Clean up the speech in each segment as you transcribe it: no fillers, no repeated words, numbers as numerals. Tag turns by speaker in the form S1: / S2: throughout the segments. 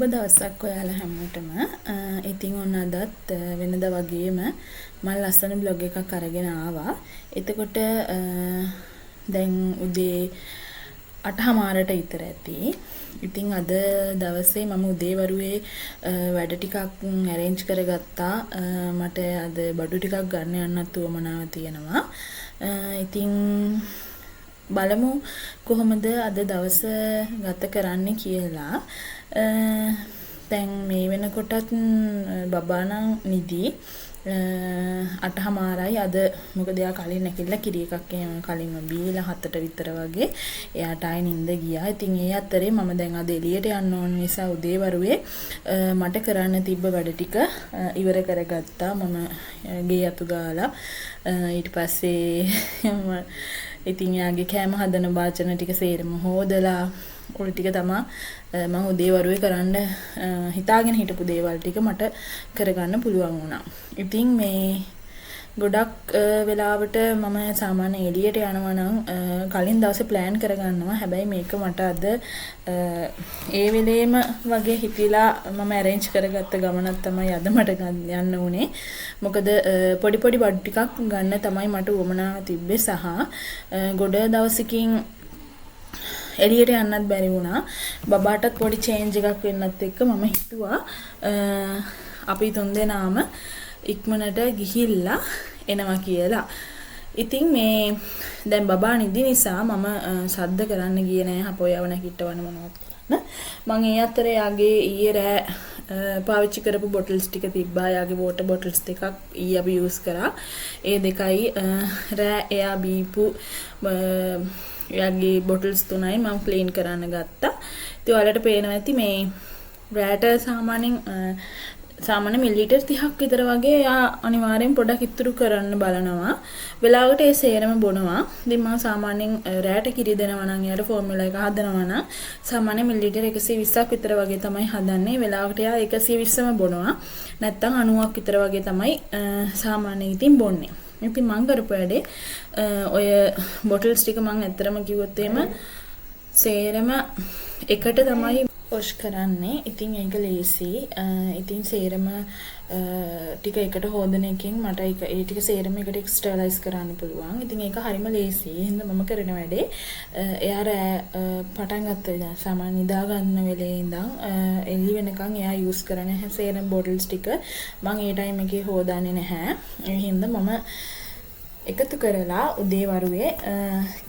S1: සුබ දවසක් ඔයාලා හැමෝටම. ඉතින් ඔන්න අදත් වෙනදා වගේම මම ලස්සන බ්ලොග් එකක් අරගෙන ආවා. එතකොට දැන් උදේ 8:00ට විතර ඇති. ඉතින් අද දවසේ මම උදේ වරුවේ වැඩ ටිකක් arrange කරගත්තා. මට අද බඩු ටිකක් ගන්න යන්නත් උවමනාව තියෙනවා. ඉතින් බලමු කොහොමද අද දවස ගත කරන්න කියලා. දැන් මේ වෙනකොටත් බබා නම් නිදි 8:00යි. අද මොකද එයා කලින් නැගිටලා කිරි එකක් කලින්ම බීලා 7ට විතර වගේ එයාට ආයි නිින්ද ගියා. ඉතින් ඒ අතරේ මම දැන් අද එළියට යන්න ඕන නිසා උදේ වරුවේ මට කරන්න තිබ්බ වැඩ ටික ඉවර කරගත්තා. මම ගේ අතු ගාලා ඊට පස්සේ ඉතින් යාගේ කෑම හදන වාචන ටික සේරම හොදලා ඔය ටික තමයි මම උදේ වරුවේ කරන්න හිතාගෙන හිටපු දේවල් ටික මට කරගන්න පුළුවන් වුණා. ඉතින් මේ ගොඩක් වෙලාවට මම සාමාන්‍ය එළියට යනවා නම් කලින් දවසේ plan කරගන්නවා. හැබැයි මේක මට අද ඒ වෙලේම වගේ හිතිලා මම arrange කරගත්ත ගමනක් තමයි අද මට යන්න උනේ. මොකද පොඩි පොඩි බඩු ටිකක් ගන්න තමයි මට උවමනාව තිබ්බේ සහ ගොඩ දවසකින් එළියට යන්නත් බැරි වුණා. බබාටත් පොඩි change එකක් වෙන්නත් එක්ක මම හිතුවා අපි තුන්දෙනාම ඉක්මනට ගිහිල්ලා එනවා කියලා. ඉතින් මේ දැන් බබා නිදි නිසා මම සද්ද කරන්න ගියේ නෑ. අපෝයව නැගිටවන්න මොනවද කරන්න. මම ඒ අතරේ යාගේ ඊයේ රෑ පාවිච්චි කරපු bottles ටික තිබ්බා. යාගේ water bottles දෙකක් ඊයේ අපි use කරා. ඒ දෙකයි රෑ එයා බීපු යාගේ bottles තුනයි මම clean කරන්න ගත්තා. ඉතින් ඔයාලට පේනවා ඇති මේ රෑට සාමාන්‍ය මිලිලීටර් 30ක් විතර වගේ යා අනිවාර්යෙන් පොඩක් ඉතුරු කරන්න බලනවා. වෙලාවකට ඒ සේරම බොනවා. ඉතින් මම සාමාන්‍යයෙන් රෑට කිරි දෙනවා නම් එයාට ෆෝමියුලා එක හදනවා නම් සාමාන්‍ය මිලිලීටර් 120ක් විතර වගේ තමයි හදන්නේ. වෙලාවකට එයා 120ම බොනවා. නැත්තම් 90ක් විතර වගේ තමයි සාමාන්‍යයෙන් ඉතින් බොන්නේ. ඉතින් මම කරපු වැඩේ ඔය බොටල්ස් ටික මම ඇත්තටම කිව්වොත් එහෙම සේරම එකට තමයි වොෂ් කරන්නේ. ඉතින් ඒක ලේසි. ඉතින් සේරම ටික එකට හොදන එකෙන් මට ඒ ටික සේරම එකට එක්ස්ටර්නලයිස් කරන්න පුළුවන්. ඉතින් ඒක හරිම ලේසි. එහෙනම් මම කරන වැඩේ එයා පටන් ගත්ත විදිහ සාමාන්‍ය නිදා ගන්න වෙලේ ඉඳන් එළි වෙනකන් එයා යූස් කරන සේරම බොටල්ස් ටික මම ඒ ටයිම් එකේ හොදන්නේ නැහැ. ඒ හින්දා මම එකතු කරලා උදේ වරුවේ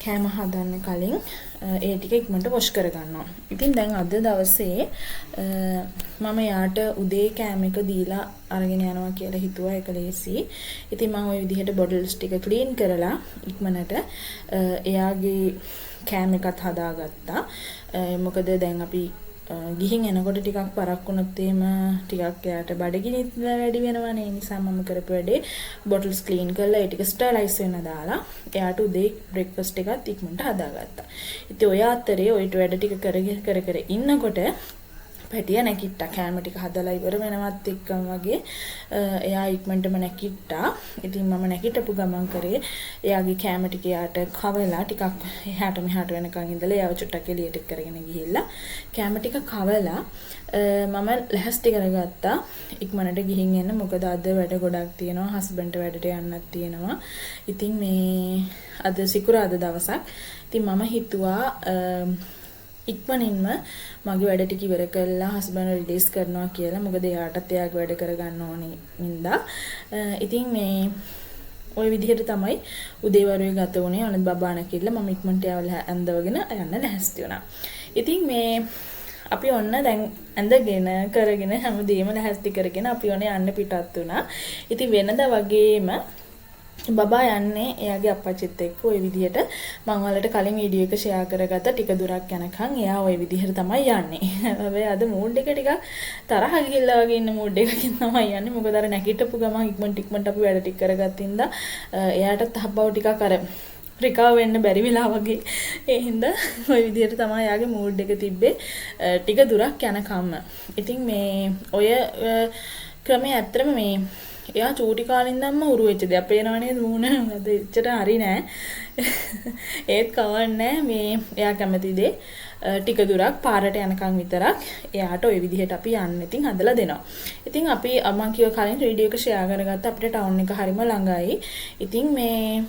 S1: කෑම හදන්න කලින් ඒ ටික ඉක්මනට වොෂ් කරගන්නවා. ඉතින් දැන් අද දවසේ මම යාට උදේ කෑම එක දීලා අරගෙන යනවා කියලා හිතුවා. ඒක ලේසි. ඉතින් මම ওই විදිහට බොටල්ස් ටික ක්ලීන් කරලා ඉක්මනට එයාගේ කෑම එකත් හදාගත්තා. මොකද දැන් අපි ගිහින් එනකොට ටිකක් පරක් වුණොත් එහෙම ටිකක් එයාට බඩගිනි වැඩි වෙනවනේ. ඒ නිසා මම කරපු වැඩේ බොටල්ස් ක්ලීන් කරලා ඒ ටික ස්ටර්ලයිස් වෙන්න දාලා එයාට උදේ බ්‍රෙක්ෆාස්ට් එකත් ඉක්මනට හදාගත්තා. ඉතින් ඔය අතරේ ඔය වැඩ ටික කර ඉන්නකොට පැටිය නැගිට්ටා. කෑම ටික හදලා ඉවර වෙනවත් එක්කම වගේ එයා ඉක්මනටම නැගිට්ටා. ඉතින් මම නැගිටපු ගමන් කරේ එයාගේ කෑම ටික එයාට කවලා ටිකක් එහාට මෙහාට වෙනකන් ඉඳලා එයාව චුට්ටක් එළියට කරගෙන ගිහිල්ලා කෑම ටික කවලා මම ලැහැස්ති කරගත්තා ඉක්මනට ගිහින් එන්න. මොකද අද වැඩ ගොඩක් තියෙනවා. හස්බන්ඩ්ට වැඩට යන්නත් තියෙනවා. ඉතින් මේ අද සිකුරාදා දවසක්. ඉතින් මම හිතුවා ඉක්මනින්ම මගේ වැඩ ටික ඉවර කරලා හස්බන්ඩ් රිලීස් කරනවා කියලා. මොකද එයාටත් එයාගේ වැඩ කරගන්න ඕනේ නින්දා. ඉතින් මේ ওই විදිහට තමයි උදේ වරුවේ ගත වුණේ. අනත් බබා නැකිලා මම ඉක්මනට යවලා ඇඳවගෙන යන්න ලැහැස්ති වුණා. ඉතින් මේ අපි ඔන්න දැන් ඇඳගෙන කරගෙන හැමදේම ලැහැස්ති කරගෙන අපි ඔන්න යන්න පිටත් වුණා. ඉතින් වෙනදා වගේම බබා යන්නේ එයාගේ අප්පච්චිත් එක්ක ওই විදිහට මම ඔයාලට කලින් වීඩියෝ එක ෂෙයා කරගත්ත ටික දුරක් යනකම් එයා ওই විදිහට තමයි යන්නේ. හැබැයි අද මූඩ් එක ටිකක් තරහ ගිහිල්ලා වගේ ඉන්න මූඩ් එකකින් තමයි යන්නේ. මොකද අර නැගිටපු ගමන් ඉක්මනට අපි වැඩ ටික කරගත්තින්ද එයාට තහබව ටිකක් අර රිකවර් වෙන්න බැරි වෙලා වගේ. ඒ හින්දා ওই විදිහට තමයි යාගේ මූඩ් එක තිබ්බේ ටික දුරක් යනකම්. ඉතින් මේ ඔය ක්‍රමයේ ඇත්තම මේ එයා චූටි කාලේ ඉඳන්ම උරු වෙච්ච දෙයක්. පේනවනේ මූණ අද එච්චර හරි නෑ. ඒත් කවන්නේ මේ එයා කැමති දේ ටික දුරක් පාරට යනකම් විතරක් එයාට ওই විදිහට අපි යන්න ඉතින් හදලා දෙනවා. ඉතින් අපි මම කිව්ව කලින් වීඩියෝ එක ෂෙයා කරගත්ත අපිට ටවුන් එක හරිම ළඟයි. ඉතින් මේ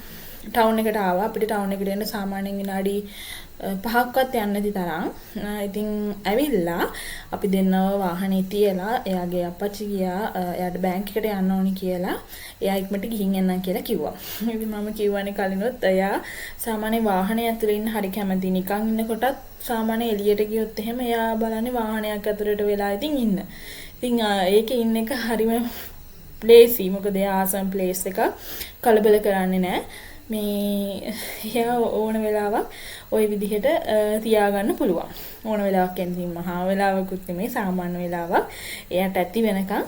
S1: ටවුන් එකට ආවා. අපිට ටවුන් එකට එන්න සාමාන්‍යයෙන් විනාඩි 5ක්වත් යන්න නැති තරම්. ඉතින් ඇවිල්ලා අපි දෙන්නව වාහනේ තියලා එයාගේ අප්පච්චි ගියා එයාට බැංක් එකට යන්න ඕනි කියලා. එයා ඉක්මනට ගිහින් එන්නම් කියලා කිව්වා. ඉතින් මම කිව්වනේ කලිනුත් එයා සාමාන්‍ය වාහනේ ඇතුලේ ඉන්න හරි කැමති. නිකන් ඉන්නකොටත් සාමාන්‍ය එළියට ගියොත් එහෙම එයා බලන්නේ වාහනයක් ඇතුලට වෙලා ඉතින් ඉන්න. ඉතින් ඒකේ ඉන්න එක හරිම ප්ලේසි. මොකද එයා ආසම් ප්ලේස් එක කලබල කරන්නේ නැහැ. මේ එයා ඕන වෙලාවක් ওই විදිහට තියාගන්න පුළුවන්. ඕන වෙලාවක් කියන්නේ මහා වෙලාවකුත් නෙමෙයි සාමාන්‍ය වෙලාවක්. එයාට ඇති වෙනකන්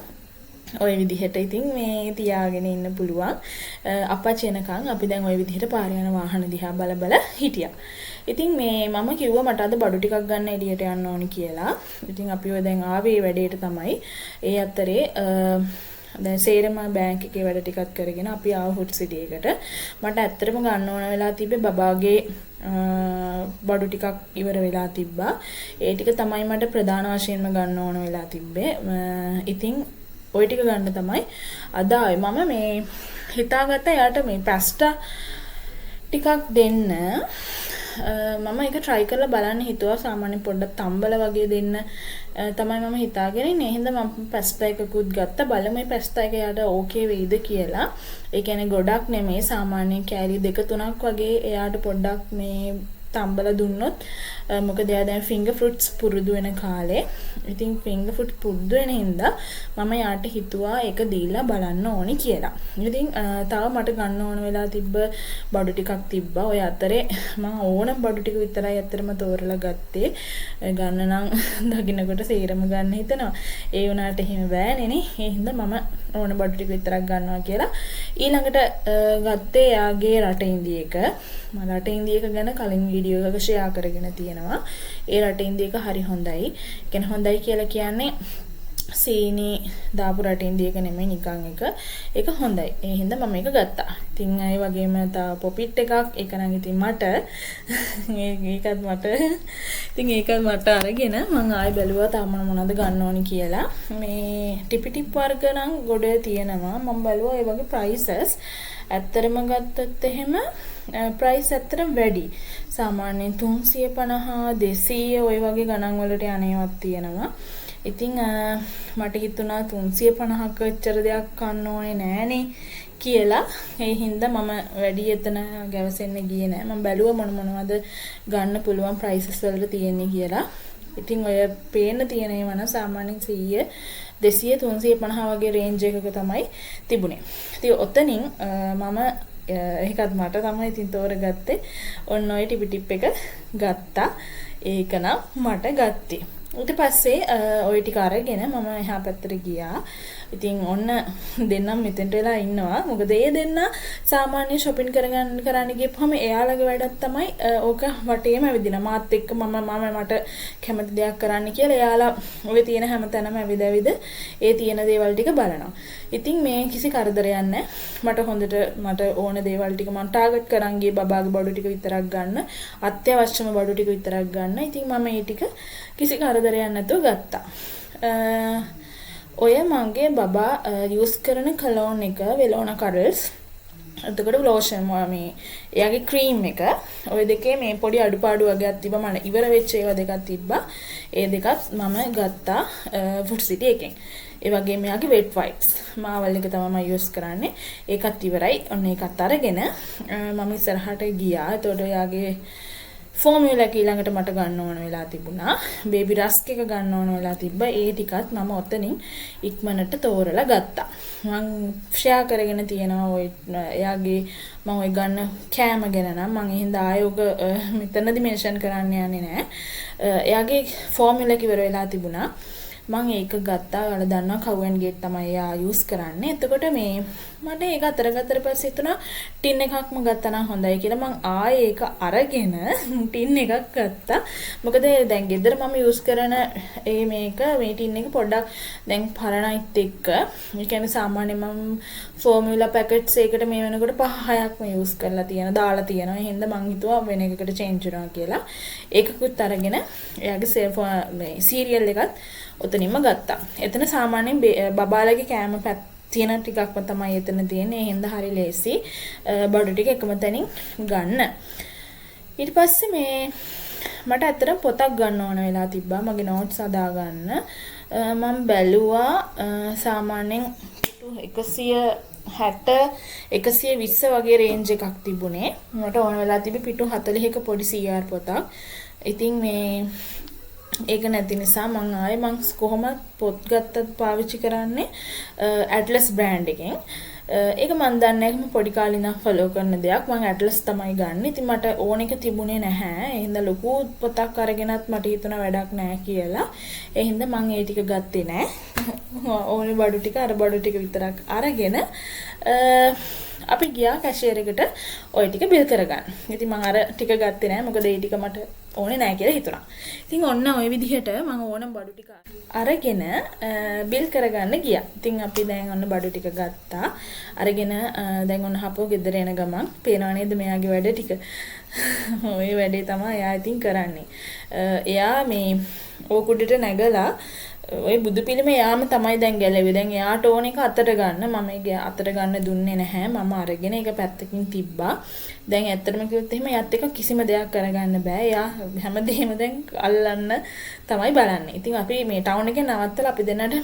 S1: ওই විදිහට ඉතින් මේ තියාගෙන ඉන්න පුළුවන්. අපච්චි එනකන් අපි දැන් ওই විදිහට පාරේ යන වාහන දිහා බල බල හිටියා. ඉතින් මේ මම කිව්වා මට අද බඩු ටිකක් ගන්න එළියට යන්න ඕනි කියලා. ඉතින් අපි ඔය දැන් ආවේ වැඩේට තමයි. ඒ අතරේ දැන් සේරම බැංක් එකේ වැඩ ටිකක් කරගෙන අපි ආව හුට් සිටි එකට. මට ඇත්තටම ගන්න ඕන වෙලා තිබ්බේ බබාගේ බඩු ටිකක් ඉවර වෙලා තිබ්බා. ඒ ටික තමයි මට ප්‍රධාන වශයෙන්ම ගන්න ඕන වෙලා තිබ්බේ. ඉතින් ওই ටික ගන්න තමයි අද ආවේ. මම මේ හිතාගත්තා යාට මේ පැස්ටා ටිකක් දෙන්න. මම ඒක try කරලා බලන්න හිතුවා. සාමාන්‍ය පොඩ්ඩක් තම්බල වගේ දෙන්න තමයි මම හිතාගෙන ඉන්නේ. එහෙනම් මම පැස්ටා එකකුත් ගත්තා. බලමු මේ පැස්ටා එක යාට ඕකේ වෙයිද කියලා. ඒ කියන්නේ ගොඩක් නෙමෙයි සාමාන්‍ය කෑලි 2-3ක් වගේ එයාට පොඩ්ඩක් මේ තම්බල දුන්නොත් මොකද එයා දැන් ෆින්ගර් ෆෘට්ස් පුරුදු වෙන කාලේ. ඉතින් ෆින්ගර් ෆෘට් පුරුදු වෙන හින්දා මම යාට හිතුවා ඒක දීලා බලන්න ඕනි කියලා. ඉතින් තව මට ගන්න ඕන වෙලා තිබ්බ බඩු ටිකක් තිබ්බා. ඔය අතරේ මම ඕන බඩු ටික විතරයි අතරම තෝරලා ගත්තේ. ගන්න නම් දකින්නකොට සේරම ගන්න හිතනවා. ඒ වුණාට එහෙම බෑනේ නේ. ඒ හින්දා මම ඕන බඩු ටික විතරක් ගන්නවා කියලා. ඊළඟට ගත්තේ යාගේ රට ඉන්දිය එක. මම රට ඉන්දිය එක ගැන කලින් වීඩියෝ එකක ෂෙයා කරගෙන තියෙනවා. ඒ රට ඉන්දිය එක හරි හොඳයි. කියන්නේ හොඳයි කියලා කියන්නේ සීනි දාපු රට ඉන්දිය එක නෙමෙයි නිකන් එක. ඒක හොඳයි. ඒ හින්දා මම මේක ගත්තා. ඉතින් ඒ වගේම තව පොපිට් එකක් ඒක නම් ඉතින් මට ඒකත් මට අරගෙන මම ආයෙ බැලුවා තාම මොනවද ගන්න ඕනි කියලා. මේ ටිපි ටිප් වර්ග නම් ගොඩ තියෙනවා. මම බැලුවා ඒ වගේ ප්‍රයිසස් ඇත්තරම ගත්තත් එහෙම ප්‍රයිස් ඇත්තටම වැඩි. සාමාන්‍යයෙන් 350 200 ওই වගේ ගණන් වලට යන්නේවත් තියෙනවා. ඉතින් මට හිතුණා 350ක එච්චර දෙයක් ගන්න ඕනේ නෑනේ කියලා. ඒ හින්දා මම වැඩි එතන ගැවසෙන්න ගියේ නෑ. මම බැලුවා මොනවද ගන්න පුළුවන් ප්‍රයිසස් වලට තියෙන්නේ කියලා. ඉතින් ඔය පේන්න තියෙන ඒවා නම් සාමාන්‍යයෙන් 100 200 350 වගේ රේන්ජ් එකක තමයි තිබුණේ. ඉතින් ඔතනින් මම ඒකත් මට තමයි ඉතින් තෝරගත්තේ. ඔන්න ඔය ටිපි ටිප් එක ගත්තා. ඒක නම් මට ගත්තේ. ඊට පස්සේ ওই ටික අරගෙන මම එහා පැත්තට ගියා. ඉතින් ඔන්න දෙන්නම් මෙතෙන්ට වෙලා ඉන්නවා. මොකද ඒ දෙන්න සාමාන්‍ය shopping කරන්න ගියපුවම එයාලගේ වැඩක් තමයි ඕක වටේම ඇවිදින. මාත් එක්ක මට කැමති දෙයක් කරන්න කියලා එයාලා ඔය තියෙන හැම තැනම ඇවිද ඒ තියෙන දේවල් ටික බලනවා. ඉතින් මේ කිසි කරදරයක් නැහැ. මට ඕන දේවල් ටික මම ටාගට් කරන් ගියේ බබාගේ බඩු ටික විතරක් ගන්න. අත්‍යවශ්‍යම බඩු ටික විතරක් ගන්න. ඉතින් මම මේ ටික කිසි කරදරයක් නැතුව ගත්තා. ඔය මගේ බබා යූස් කරන කලෝන් එක වෙලෝනා කඩල්ස්. එතකොට ලෝෂන් මේ එයාගේ ක්‍රීම් එක. ඔය දෙකේ මේ පොඩි අඩුපාඩු වගේක් තිබ්බා. මම ඉවර වෙච්ච ඒවා දෙකක් තිබ්බා. ඒ දෙකත් මම ගත්තා ෆුඩ් සිටි එකෙන්. ඒ වගේම එයාගේ වෙට් වයිප්ස් මාවල් එක තමයි මම යූස් කරන්නේ. ඒකත් ඉවරයි. ඔන්න ඒකත් අරගෙන මම ඉස්සරහට ගියා. එතකොට එයාගේ ෆෝමියුලා එක ඊළඟට මට ගන්න ඕන වෙලා තිබුණා. බේබි රස්ක් එක ගන්න ඕන වෙලා තිබ්බා. ඒ ටිකත් මම ඔතනින් ඉක්මනට තෝරලා ගත්තා. මම ෂෙයා කරගෙන තියෙනවා ඔය එයාගේ මම ඔය ගන්න කෑම ගැන නම් මම එහෙනම් ආයෝග මෙතනදි මෙන්ෂන් කරන්න යන්නේ නැහැ. එයාගේ ෆෝමියුලා එක ඉවර වෙලා තිබුණා. මම ඒක ගත්තා. ඔයාලා දන්නවා කව් ඇන්ඩ් ගේට් තමයි යා යූස් කරන්නේ. එතකොට මේ මට ඒක අතර ගත්තට පස්සේ හිතුණා ටින් එකක්ම ගත්තා නම් හොඳයි කියලා. මම ආයේ ඒක අරගෙන ටින් එකක් ගත්තා. මොකද දැන් ගෙදර මම යූස් කරන මේ ටින් එක පොඩ්ඩක් දැන් පරණයිත් එක්ක. ඒ කියන්නේ සාමාන්‍යයෙන් මම ෆෝමියුලා පැකට්ස් එකකට මේ වෙනකොට 5-6ක්ම යූස් කරලා තියෙනවා, දාලා තියෙනවා. ඒ හින්දා මං හිතුවා වෙන එකකට චේන්ජ් කරනවා කියලා. ඒකකුත් අරගෙන එයාගේ මේ සීරියල් එකත් ඔතනින්ම ගත්තා. එතන සාමාන්‍යයෙන් බබාලගේ කෑම තියෙන ටිකක්ම තමයි එතන තියෙන්නේ. ඒ හින්දා හරි ලේසි බඩු ටික එකම තැනින් ගන්න. ඊට පස්සේ මේ මට ඇත්තටම පොතක් ගන්න ඕන වෙලා තිබ්බා මගේ නෝට්ස් හදා ගන්න. මම බැලුවා සාමාන්‍යයෙන් 160 120 වගේ රේන්ජ් එකක් තිබුණේ. මට ඕන වෙලා තිබි පිටු 40ක පොඩි CR පොතක්. ඉතින් මේ ඒක නැති නිසා මම කොහොමද පොත් ගත්තත් පාවිච්චි කරන්නේ ඇට්ලස් බ්‍රෑන්ඩ් එකෙන්. ඒක මම දන්නේ නැහැ පොඩි කාලේ ඉඳන් ෆලෝ කරන දෙයක්. මම ඇට්ලස් තමයි ගන්න. ඉතින් මට ඕන එක තිබුණේ නැහැ. ඒ හින්දා ලොකු පොතක් අරගෙනත් මට හිතුණා වැඩක් නැහැ කියලා. ඒ හින්දා මම ඒ ටික ගත්තේ නැහැ. ඕනේ බඩු ටික අර බඩු ටික විතරක් අරගෙන අපි ගියා කැෂියර් එකට ওই ටික බිල් කරගන්න. ඉතින් මම අර ටික ගත්තේ නැහැ. මොකද ඒ ටික මට ඕනේ නැහැ කියලා හිතුණා. ඉතින් ඔන්න ওই විදිහට මම ඕන බඩු ටික අරගෙන බිල් කරගන්න ගියා. ඉතින් අපි දැන් ඔන්න බඩු ටික ගත්තා. අරගෙන දැන් ඔන්න හපෝ ගෙදර එන ගමන් පේනව නේද මෙයාගේ වැඩ ටික. ওই වැඩේ තමයි එයා ඉතින් කරන්නේ. එයා මේ ඕකුඩට නැගලා ඔය බුදු පිළිම යාම තමයි දැන් ගැලෙවි. දැන් එයාට ඕන එක අතට ගන්න. මම ඒක අතට ගන්න දුන්නේ නැහැ. මම අරගෙන ඒක පැත්තකින් තිබ්බා. දැන් ඇත්තටම කිව්වොත් එහෙම එයාත් එක කිසිම දෙයක් කරගන්න බෑ. එයා හැමදේම දැන් අල්ලන්න තමයි බලන්නේ. ඉතින් අපි මේ ටවුන් එකේ නවත්තලා අපි දෙන්නට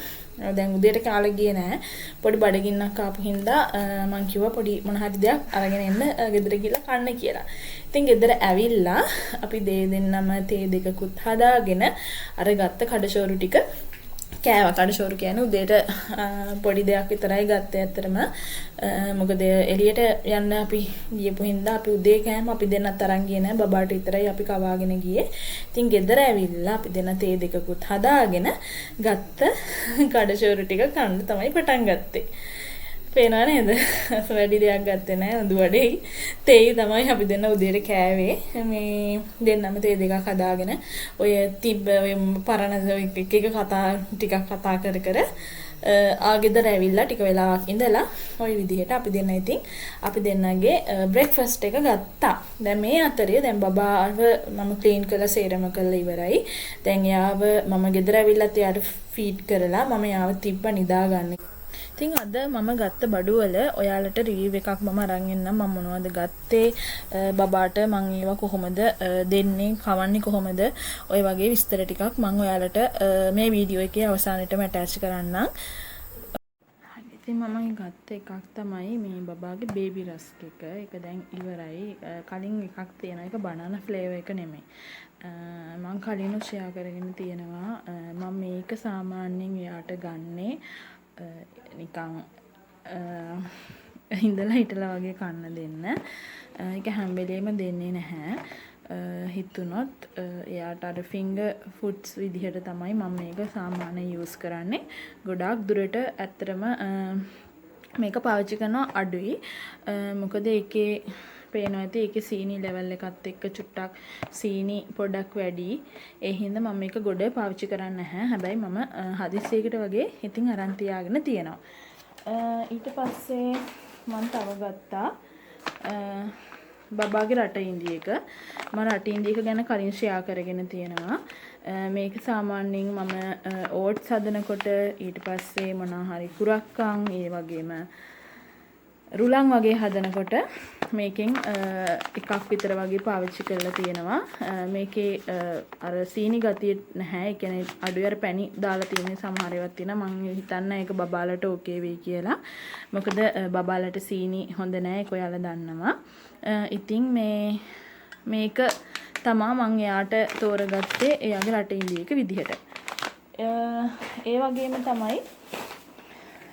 S1: දැන් උදේට කාලේ ගියේ නෑ. පොඩි බඩගින්නක් ආපු හින්දා මං කිව්වා පොඩි මොන හරි දෙයක් අරගෙන එන්න ගෙදර ගිහලා කන්න කියලා. ඉතින් ගෙදර ඇවිල්ලා අපි දෙන්නම තේ දෙකකුත් හදාගෙන අර ගත්ත කඩෂෝරු ටික කෑවා. කඩෂෝරු කියන්නේ උදේට පොඩි දෙයක් විතරයි ගත්තේ ඇත්තටම. මොකද එළියට යන්න අපි ගියපු හින්දා අපි උදේ කෑම අපි දෙන්නත් අරන් ගියේ නෑ. බබාට විතරයි අපි කවාගෙන ගියේ. ඉතින් ගෙදර ඇවිල්ලා අපි දෙන්න තේ දෙකකුත් හදාගෙන ගත්ත කඩෂෝරු ටික කන්න තමයි පටන් ගත්තේ. පේනව නේද? වැඩි දෙයක් ගත්තේ නෑ. උඳු වඩේ තේයි තමයි අපි දෙන්න උදේට කෑවේ. මේ දෙන්නම තේ දෙකක් හදාගෙන ඔය තිබ්බ ඔය පරණ එක කතා ටිකක් කතා කර කර ආගෙදර ඇවිල්ලා ටික වෙලාවක් ඉඳලා ওই විදිහට අපි දෙන්න ඉතින් අපි දෙන්නගේ බ්‍රෙක්ෆාස්ට් එක ගත්තා. දැන් මේ අතරේ දැන් බබාව මම ක්ලීන් කරලා සේරම කරලා ඉවරයි. දැන් යාව මම ගෙදර ඇවිල්ලා එයාට ෆීඩ් කරලා මම යාව තිබ්බ නිදා ගන්න. ඉතින් අද මම ගත්ත බඩු වල ඔයාලට රිවිව් එකක් මම අරන් එන්නම්. මම මොනවද ගත්තේ, බබාට මං ඒවා කොහොමද දෙන්නේ, කවන්නේ කොහොමද, ඔය වගේ විස්තර ටිකක් මම ඔයාලට මේ වීඩියෝ එකේ අවසානයේටම ඇටච් කරන්නම්. ඉතින් මම ගත්ත එකක් තමයි මේ බබාගේ බේබි රස්ක් එක. ඒක දැන් ඉවරයි. කලින් එකක් තියෙනවා. ඒක බනනා ෆ්ලේවර් එක නෙමෙයි. මම කලිනුත් ෂෙයා කරගෙන තියෙනවා. මම මේක සාමාන්‍යයෙන් එයාට ගන්නේ නිකන් ඉඳලා හිටලා වගේ කන්න දෙන්න. ඒක හැම වෙලේම දෙන්නේ නැහැ. හිතුනොත් එයාට අර ෆින්ගර් ෆුඩ්ස් විදිහට තමයි මම මේක සාමාන්‍යයෙන් යූස් කරන්නේ. ගොඩාක් දුරට ඇත්තටම මේක පාවිච්චි කරනවා අඩුයි. මොකද ඒකේ පේනවා ඇති ඒකේ සීනි ලෙවල් එකත් එක්ක චුට්ටක් සීනි පොඩක් වැඩි. ඒ හින්දා මම මේක ගොඩ පාවිච්චි කරන්නේ නැහැ. හැබැයි මම හදිස්සියකට වගේ ඉතින් අරන් තියාගෙන තියෙනවා. ඊට පස්සේ මම තව ගත්තා බබාගේ රට ඉන්දිය එක. මම රට ඉන්දිය එක ගැන කලින් ෂෙයා කරගෙන තියෙනවා. මේක සාමාන්‍යයෙන් මම ඕට්ස් හදනකොට ඊට පස්සේ මොනවා හරි කුරක්කන් ඒ වගේම රුලන් වගේ හදනකොට මේකෙන් එකක් විතර වගේ පාවිච්චි කරලා තියෙනවා. මේකේ අර සීනි ගතිය නැහැ. ඒ කියන්නේ අඩුයි අර පැණි දාලා තියෙන සමහර ඒවාත් තියෙනවා. මම හිතන්නේ ඒක බබාලට ඕකේ වෙයි කියලා. මොකද බබාලට සීනි හොඳ නැහැ. ඒක ඔයාලා දන්නවා. ඉතින් මේක තමා මම එයාට තෝරගත්තේ එයාගේ රට ඉන්දිය එක විදිහට. ඒ වගේම තමයි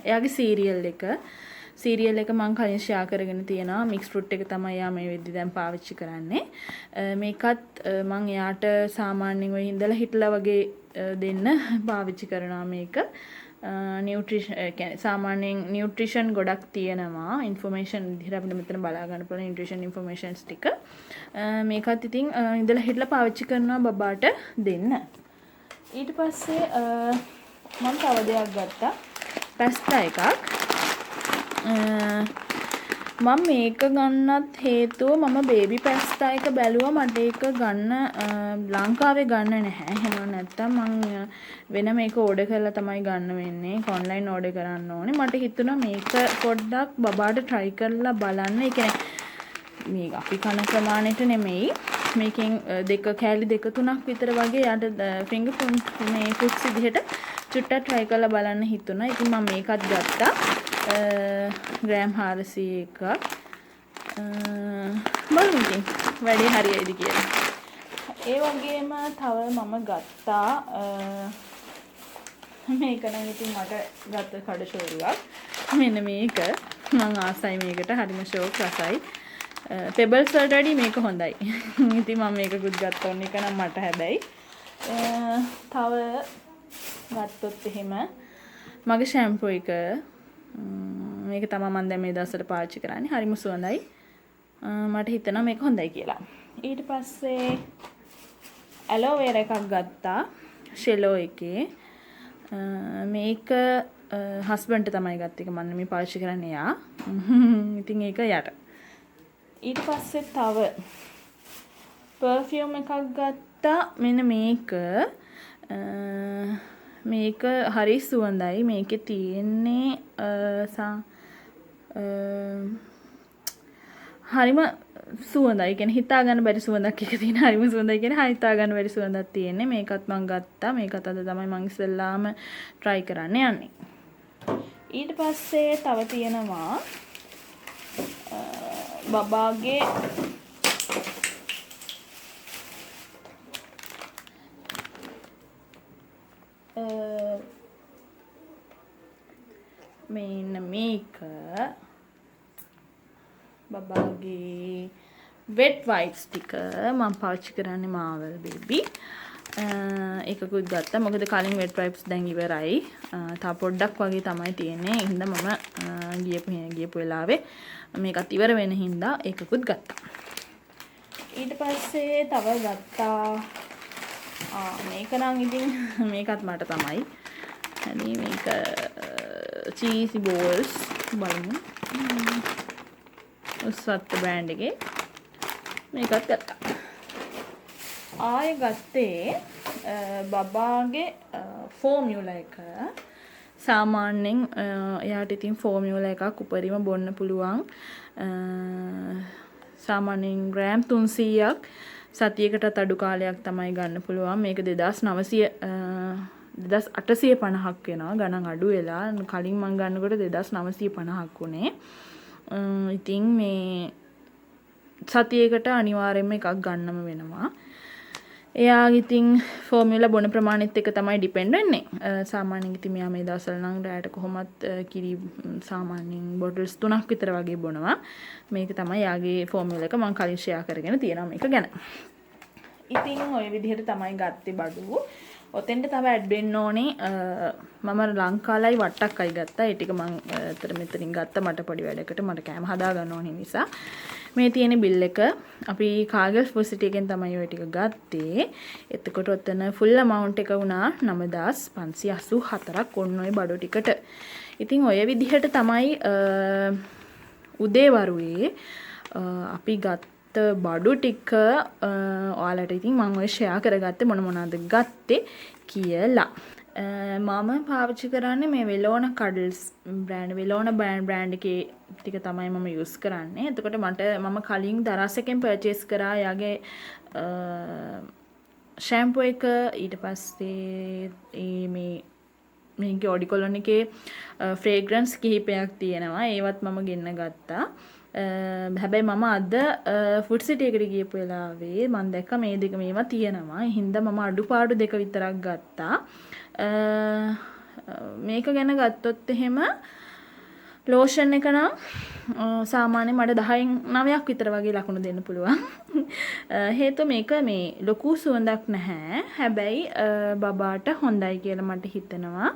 S1: එයාගේ සීරියල් එක මම කලින් ෂෙයා කරගෙන තියෙනවා. මික්ස් ෆෘට් එක තමයි යා මේ වෙද්දි දැන් පාවිච්චි කරන්නේ. මේකත් මම එයාට සාමාන්‍යයෙන් ඔය ඉඳලා හිටලා වගේ දෙන්න පාවිච්චි කරනවා මේක. නියුට්‍රිෂන් කියන්නේ සාමාන්‍යයෙන් නියුට්‍රිෂන් ගොඩක් තියෙනවා. ඉන්ෆර්මේෂන් විදිහට අපිට මෙතන බලා ගන්න පුළුවන් නියුට්‍රිෂන් ඉන්ෆර්මේෂන්ස් ටික. මේකත් ඉතින් ඉඳලා හිටලා පාවිච්චි කරනවා බබාට දෙන්න. ඊට පස්සේ මම තව දෙයක් ගත්තා. පැස්තා එකක්. මම මේක ගන්නත් හේතුව මම බේබි පැස්තා එක බැලුවා මට ඒක ගන්න ලංකාවේ ගන්න නැහැ. එහෙම නැත්තම් මම වෙන මේක ඕඩර් කරලා තමයි ගන්න වෙන්නේ. ඔන්ලයින් ඕඩර් කරන්න ඕනේ. මට හිතුණා මේක පොඩ්ඩක් බබාට try කරලා බලන්න. ඒ කියන්නේ මේ අපි කන ප්‍රමාණයට නෙමෙයි. මේකෙන් කෑලි දෙක තුනක් විතර වගේ යට ෆින්ගර් මේ ෆුඩ්ස් විදිහට චුට්ටක් try කරලා බලන්න හිතුණා. ඉතින් මම මේකත් ගත්තා. ග්‍රෑම් 400 එකක්. බලමු ඉතින් වැඩේ හරියයිද කියලා. ඒ වගේම තව මම ගත්තා මේක නම් ඉතින් මට ගත්ත කඩෂෝරුවක්. මෙන්න මේක මම ආසයි මේකට හරිම ෂෝක් රසයි. පෙබල්ස් වලට වඩා මේක හොඳයි. ඉතින් මම මේකකුත් ගත්තා ඕන එක නම් මට හැබැයි. තව ගත්තොත් එහෙම මගේ ෂැම්පූ එක මේක තමයි මම දැන් මේ දවස්වල පාවිච්චි කරන්නේ. හරිම සුවඳයි. මට හිතෙනවා මේක හොඳයි කියලා. ඊට පස්සේ ඇලෝවේරා එකක් ගත්තා. ෂෙලෝ එකේ. මේක හස්බන්ඩ්ට තමයි ගත්තේ. ඒක මම මේ පාවිච්චි කරන්නේ යා. ඉතින් ඒක යට. ඊට පස්සේ තව පර්ෆියුම් එකක් ගත්තා. මෙන්න මේක මේක හරි සුවඳයි. මේකේ තියෙන්නේ හරිම සුවඳයි. කියන්නේ හිතා ගන්න බැරි සුවඳක් එක තියෙන. හරිම සුවඳයි කියන්නේ හිතා ගන්න බැරි සුවඳක් තියෙන්නේ. මේකත් මම ගත්තා. මේකත් අද තමයි මම ඉස්සෙල්ලාම try කරන්න යන්නේ. ඊට පස්සේ තව තියෙනවා බබාගේ මෙන්න මේක බබාගේ වෙට් වයිප්ස් ටික මම පාවිච්චි කරන්නේ මාවල් බේබි. ඒකකුත් ගත්තා. මොකද කලින් වෙට් වයිප්ස් දැන් ඉවරයි. තව පොඩ්ඩක් වගේ තමයි තියෙන්නේ. ඒ හින්දා මම ගියපු වෙලාවේ මේකත් ඉවර වෙන හින්දා ඒකකුත් ගත්තා. ඊට පස්සේ තව ගත්තා මේක නම් ඉතින් මේකත් මට තමයි. හරි මේක cheesy balls බලමු. උස්සත් බ්‍රෑන්ඩ් එකේ මේකත් ගත්තා. ආයෙ ගත්තේ බබාගේ ෆෝමියුලා එක. සාමාන්‍යයෙන් එයාට ඉතින් ෆෝමියුලා එකක් උපරිම බොන්න පුළුවන්. සාමාන්‍යයෙන් ග්‍රෑම් 300ක් සතියකටත් අඩු කාලයක් තමයි ගන්න පුළුවන්. මේක 2850ක් වෙනවා. ගණන් අඩු වෙලා කලින් මම ගන්නකොට 2950ක් වුණේ. ඉතින් මේ සතියකට අනිවාර්යයෙන්ම එකක් ගන්නම වෙනවා. එයාගේ ඉතින් ෆෝමියුලා බොන ප්‍රමාණෙත් එක තමයි ඩිපෙන්ඩ් වෙන්නේ. සාමාන්‍යයෙන් ඉතින් මෙයා මේ දවස්වල නම් රැයට කොහොමත් කිරි සාමාන්‍යයෙන් බොටල්ස් 3ක් විතර වගේ බොනවා. මේක තමයි යාගේ ෆෝමියුලා එක. මම කලින් ෂෙයා කරගෙන තියෙනවා මේක ගැන. ඉතින් ওই විදිහට තමයි ගත්තේ බඩු. ඔතෙන්ට තව ඇඩ් වෙන්න ඕනේ මම ලංකාලයි වට්ටක්කයි ගත්තා. ඒ ටික මම මෙතනින් ගත්තා මට පොඩි වැඩකට මට කෑම හදා ගන්න ඕනේ නිසා. මේ තියෙන බිල් එක අපි කාගල් ෆුඩ් සිටි එකෙන් තමයි ওই ටික ගත්තේ. එතකොට ඔතන ෆුල් amount එක වුණා 9584ක් ඔන්න ඔය බඩු ටිකට. ඉතින් ඔය විදිහට තමයි උදේවරුේ අපි ගත්ත බඩු ටික ඔයාලට ඉතින් මම ඔය ෂෙයා කරගත්තේ මොනවද ගත්තේ කියලා. මම පාවිච්චි කරන්නේ මේ වෙලෝන කඩල්ස් බ්‍රෑන්ඩ් වෙලෝන බ්‍රෑන්ඩ් එකේ ටික තමයි මම යූස් කරන්නේ. එතකොට මම කලින් දරස් එකෙන් පර්චේස් කරා යාගේ ෂැම්පූ එක. ඊට පස්සේ මේකේ ඔඩිකොලොන් එකේ ෆ්‍රේග්‍රන්ස් කිහිපයක් තියෙනවා. ඒවත් මම ගෙන්න ගත්තා. හැබැයි මම අද ෆුඩ් සිටි එකට ගියපු වෙලාවේ මම දැක්කා මේ දෙක මේවා තියෙනවා. ඒ හින්දා මම අඩුපාඩු දෙක විතරක් ගත්තා. මේක ගැන ගත්තොත් එහෙම ලෝෂන් එක නම් සාමාන්‍යයෙන් මට 10න් 9ක් විතර වගේ ලකුණු දෙන්න පුළුවන්. හේතුව මේක මේ ලොකු සුවඳක් නැහැ. හැබැයි බබාට හොඳයි කියලා මට හිතෙනවා.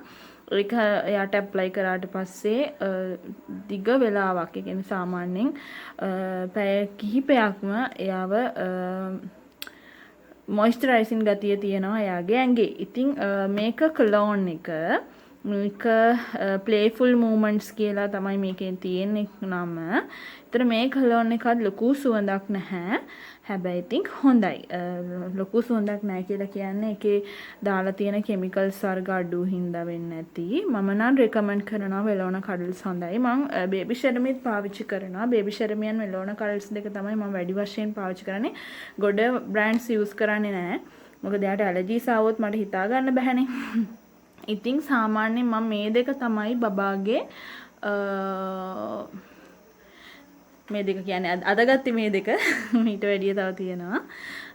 S1: ඒක එයාට ඇප්ලයි කරාට පස්සේ දිග වෙලාවක්, ඒ කියන්නේ සාමාන්‍යයෙන් පැය කිහිපයක්ම එයාව මොයිස්චරයිසින් ගතිය තියෙනවා එයාගේ ඇඟේ. ඉතින් මේක කලෝන් එක මේක ප්ලේෆුල් මූවමන්ට්ස් කියලා තමයි මේකෙන් තියෙන්නේ නම. ඒතර මේ කලෝන් එකත් ලොකු සුවඳක් නැහැ. හැබැයි ඉතින් හොඳයි. ලොකු සුවඳක් නැහැ කියලා කියන්නේ ඒකේ දාලා තියෙන කෙමිකල්ස් වර්ග අඩු හින්දා වෙන්නේ නැති. මම නම් රෙකමන්ඩ් කරනවා වෙලෝන කඩල්ස් හොඳයි. මම බේබි ෂෙරමිත් පාවිච්චි කරනවා. බේබි ෂෙරමියන් වෙලෝන කඩල්ස් දෙක තමයි මම වැඩි වශයෙන් පාවිච්චි කරන්නේ. ගොඩ බ්‍රෑන්ඩ්ස් යූස් කරන්නේ නැහැ. මොකද එයාට ඇලර්ජිස් ආවොත් මට හිතා ගන්න බැහැනේ. ඉතින් සාමාන්‍යයෙන් මම මේ දෙක තමයි බබාගේ මේ දෙක කියන්නේ අදගත්තේ මේ දෙක. ඊට වැඩිය තව තියෙනවා.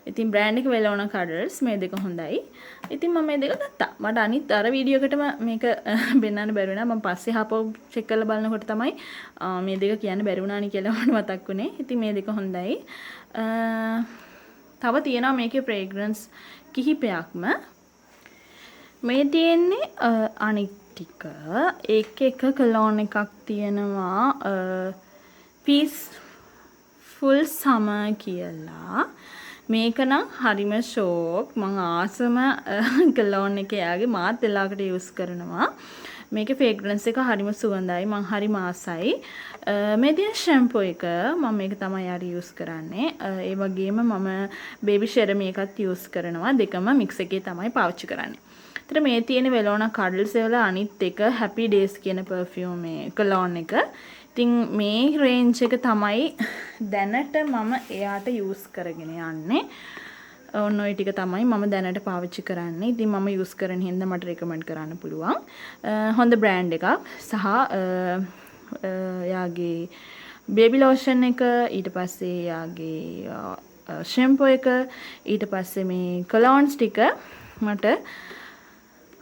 S1: ඉතින් බ්‍රෑන්ඩ් එක වෙලෝන කඩල්ස් මේ දෙක හොඳයි. ඉතින් මම මේ දෙක ගත්තා. මට අනිත් අර වීඩියෝ එකටම මේක පෙන්වන්න බැරි වුණා. මම පස්සේ හපව චෙක් කරලා බලනකොට තමයි මේ දෙක කියන්න බැරි වුණානි කියලා මට මතක් වුණේ. ඉතින් මේ දෙක හොඳයි. තව තියෙනවා මේකේ ෆ්‍රේග්‍රන්ස් කිහිපයක්ම. මේ තියෙන්නේ අනිත් ටික එක කලෝන් එකක් තියෙනවා පීස්ෆුල් සමර් කියලා. මේක නම් හරිම ෂෝක්. මම ආසම කලෝන් එක යාගේ මාත් වෙලාවකට යූස් කරනවා. මේකේ ෆ්‍රේග්‍රන්ස් එක හරිම සුවඳයි. මම හරිම ආසයි. මේ තියෙන ෂැම්පූ එක මම මේක තමයි අර යූස් කරන්නේ. ඒ වගේම මම බේබි ෂෙරමි එකත් යූස් කරනවා. දෙකම මික්ස් එකේ තමයි පාවිච්චි කරන්නේ. ඒතර මේ තියෙන වෙලෝනා කඩල්ස් වල අනිත් එක හැපි ඩේස් කියන පර්ෆියුම් මේ කලෝන් එක. ඉතින් මේ රේන්ජ් එක තමයි දැනට මම එයාට යූස් කරගෙන යන්නේ. ඔන්න ඔය ටික තමයි මම දැනට පාවිච්චි කරන්නේ. ඉතින් මම යූස් කරන හින්දා මට රෙකමන්ඩ් කරන්න පුළුවන්. හොඳ බ්‍රෑන්ඩ් එකක් සහ යාගේ බේබි ලෝෂන් එක, ඊට පස්සේ යාගේ ෂැම්පූ එක, ඊට පස්සේ මේ කලෝන්ස් ටික මට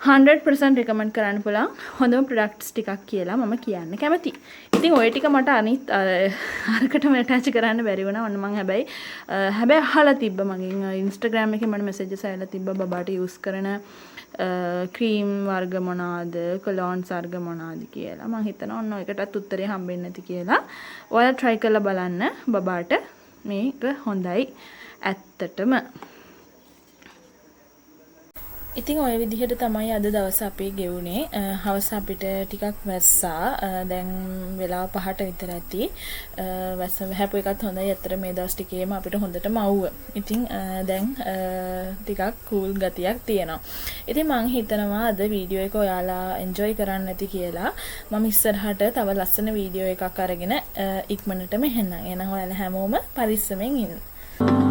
S1: 100% රෙකමන්ඩ් කරන්න පුළුවන් හොඳම ප්‍රොඩක්ට්ස් ටිකක් කියලා මම කියන්න කැමතියි. ඉතින් ওই ටික මට අනිත් අරකටම ඇටච් කරන්න බැරි වුණා. ඔන්න මම හැබැයි අහලා තිබ්බ මගෙන් Instagram එකේ මට මැසේජස් ආවලා තිබ්බ බබාට යූස් කරන ක්‍රීම් වර්ග මොනවාද, කොලොන්ස් වර්ග මොනවාද කියලා. මම හිතනවා ඔන්න ඔයකටත් උත්තරේ හම්බෙන්නේ නැති කියලා. ඔයාලා try කරලා බලන්න. බබාට මේක හොඳයි ඇත්තටම. ඉතින් ඔය විදිහට තමයි අද දවස අපේ ගෙවුනේ. හවස අපිට ටිකක් වැස්සා. දැන් වෙලාව 5ට විතර ඇති. වැස්ස වැහපු එකත් හොඳයි. අතර මේ දවස් ටිකේම අපිට හොඳට මව්ව. ඉතින් දැන් ටිකක් කූල් ගතියක් තියෙනවා. ඉතින් මම හිතනවා අද වීඩියෝ එක ඔයාලා එන්ජොයි කරන්න ඇති කියලා. මම ඉස්සරහට තව ලස්සන වීඩියෝ එකක් අරගෙන ඉක්මනටම එන්නම්. එහෙනම් ඔයාලා හැමෝම පරිස්සමෙන් ඉන්න.